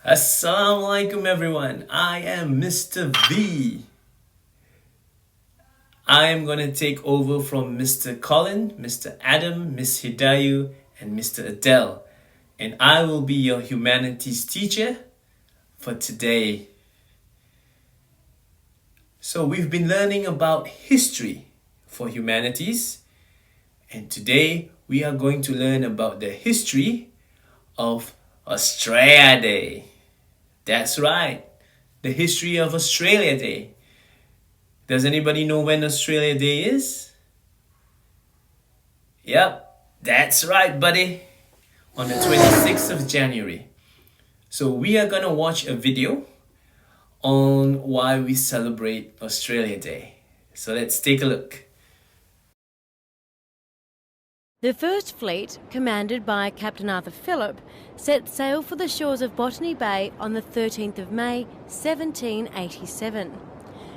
Assalamualaikum everyone. I am Mr. V. I am going to take over from Mr. Colin, Mr. Adam, Miss Hidayu, and Mr. Adele. And I will be your humanities teacher for today. So we've been learning about history for humanities. And today we are going to learn about the history of Australia Day. That's right, the history of Australia Day. Does anybody know when Australia Day is? Yep, that's right, buddy. On the 26th of January. So we are gonna watch a video on why we celebrate Australia Day. So let's take a look. The First Fleet, commanded by Captain Arthur Phillip, set sail for the shores of Botany Bay on the 13th of May 1787.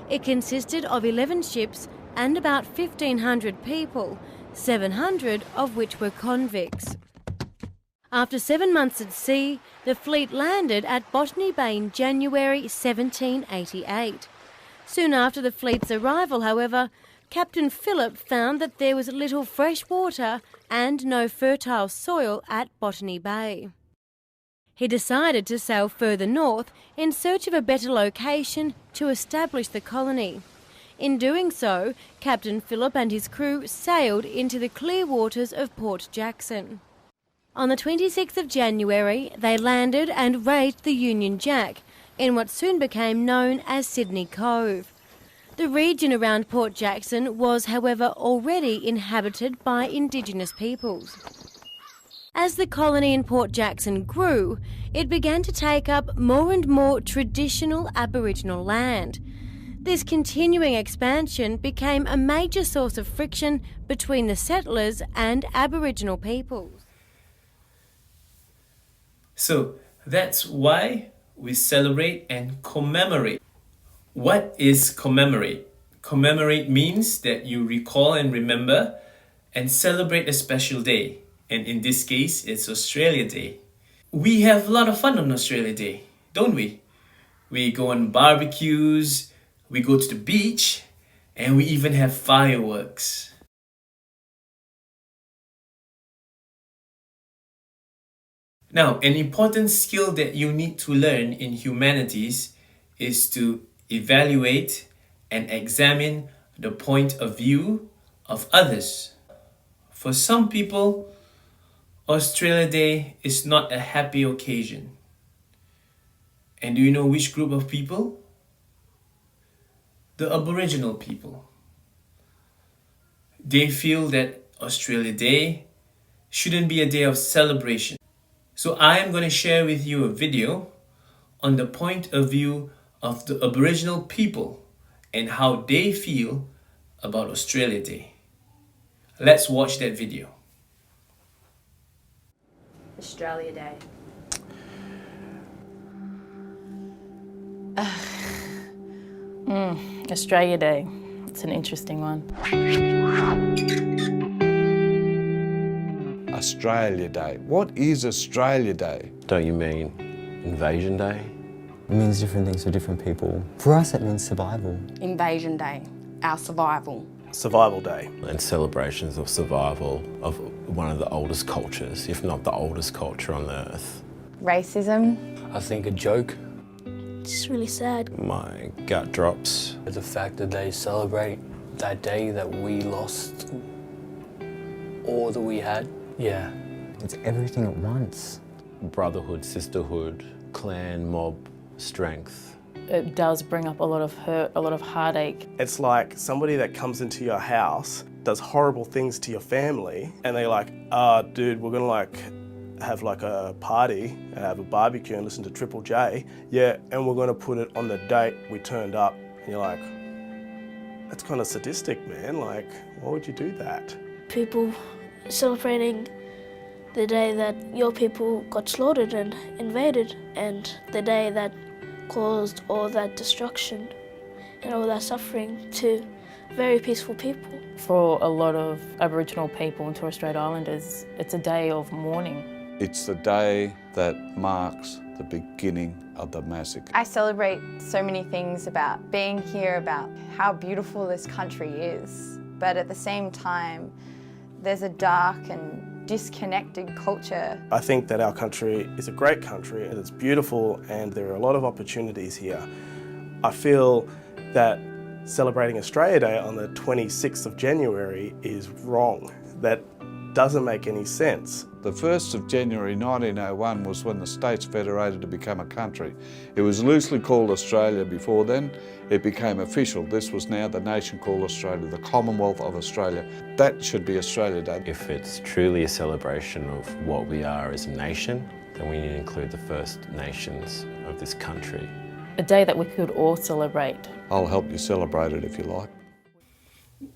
It consisted of 11 ships and about 1,500 people, 700 of which were convicts. After 7 months at sea, the fleet landed at Botany Bay in January 1788. Soon after the fleet's arrival, however, Captain Phillip found that there was little fresh water and no fertile soil at Botany Bay. He decided to sail further north in search of a better location to establish the colony. In doing so, Captain Phillip and his crew sailed into the clear waters of Port Jackson. On the 26th of January, they landed and raised the Union Jack in what soon became known as Sydney Cove. The region around Port Jackson was, however, already inhabited by Indigenous peoples. As the colony in Port Jackson grew, it began to take up more and more traditional Aboriginal land. This continuing expansion became a major source of friction between the settlers and Aboriginal peoples. So that's why we celebrate and commemorate. What is commemorate? Commemorate means that you recall and remember and celebrate a special day. And in this case, it's Australia Day. We have a lot of fun on Australia Day, don't we? We go on barbecues, we go to the beach, and we even have fireworks. Now, an important skill that you need to learn in humanities is to evaluate and examine the point of view of others. For some people, Australia Day is not a happy occasion. And do you know which group of people? The Aboriginal people. They feel that Australia Day shouldn't be a day of celebration. So I am going to share with you a video on the point of view of the Aboriginal people and how they feel about Australia Day. Let's watch that video. Australia Day. Australia Day. It's an interesting one. Australia Day. What is Australia Day? Don't you mean Invasion Day? It means different things for different people. For us, it means survival. Invasion Day. Our survival. Survival Day. And celebrations of survival of one of the oldest cultures, if not the oldest culture on earth. Racism. I think a joke. It's just really sad. My gut drops. The fact that they celebrate that day that we lost all that we had. Yeah. It's everything at once. Brotherhood, sisterhood, clan, mob, strength. It does bring up a lot of hurt, a lot of heartache. It's like somebody that comes into your house, does horrible things to your family, and they're like, dude, we're gonna have a party and have a barbecue and listen to Triple J. Yeah, and we're gonna put it on the date we turned up. And you're like, that's kind of sadistic, man. Like, why would you do that? People celebrating the day that your people got slaughtered and invaded, and the day that caused all that destruction and all that suffering to very peaceful people. For a lot of Aboriginal people and Torres Strait Islanders, it's a day of mourning. It's the day that marks the beginning of the massacre. I celebrate so many things about being here, about how beautiful this country is. But at the same time, there's a dark and disconnected culture. I think that our country is a great country and it's beautiful and there are a lot of opportunities here. I feel that celebrating Australia Day on the 26th of January is wrong. That doesn't make any sense. The 1st of January 1901 was when the states federated to become a country. It was loosely called Australia before then. It became official. This was now the nation called Australia, the Commonwealth of Australia. That should be Australia Day. If it's truly a celebration of what we are as a nation, then we need to include the First Nations of this country. A day that we could all celebrate. I'll help you celebrate it if you like.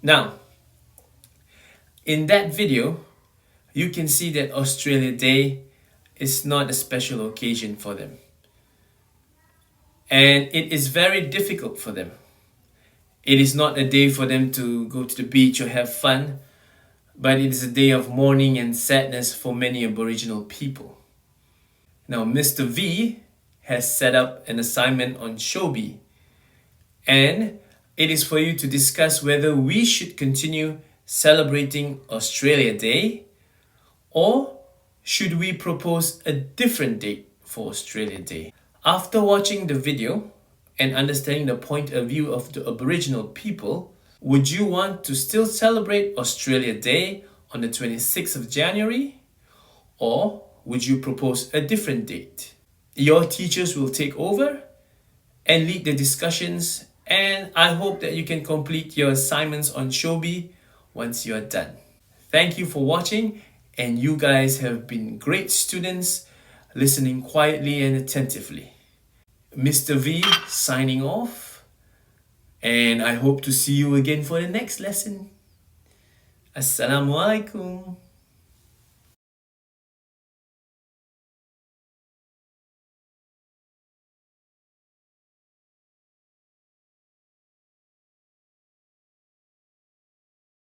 Now, in that video, you can see that Australia Day is not a special occasion for them. And it is very difficult for them. It is not a day for them to go to the beach or have fun, but it is a day of mourning and sadness for many Aboriginal people. Now, Mr. V has set up an assignment on Shobi, and it is for you to discuss whether we should continue celebrating Australia Day, or should we propose a different date for Australia Day? After watching the video and understanding the point of view of the Aboriginal people, would you want to still celebrate Australia Day on the 26th of January? Or would you propose a different date? Your teachers will take over and lead the discussions, and I hope that you can complete your assignments on Shobi once you're done. Thank you for watching, and you guys have been great students, listening quietly and attentively. Mr. V signing off, and I hope to see you again for the next lesson. Assalamu alaikum.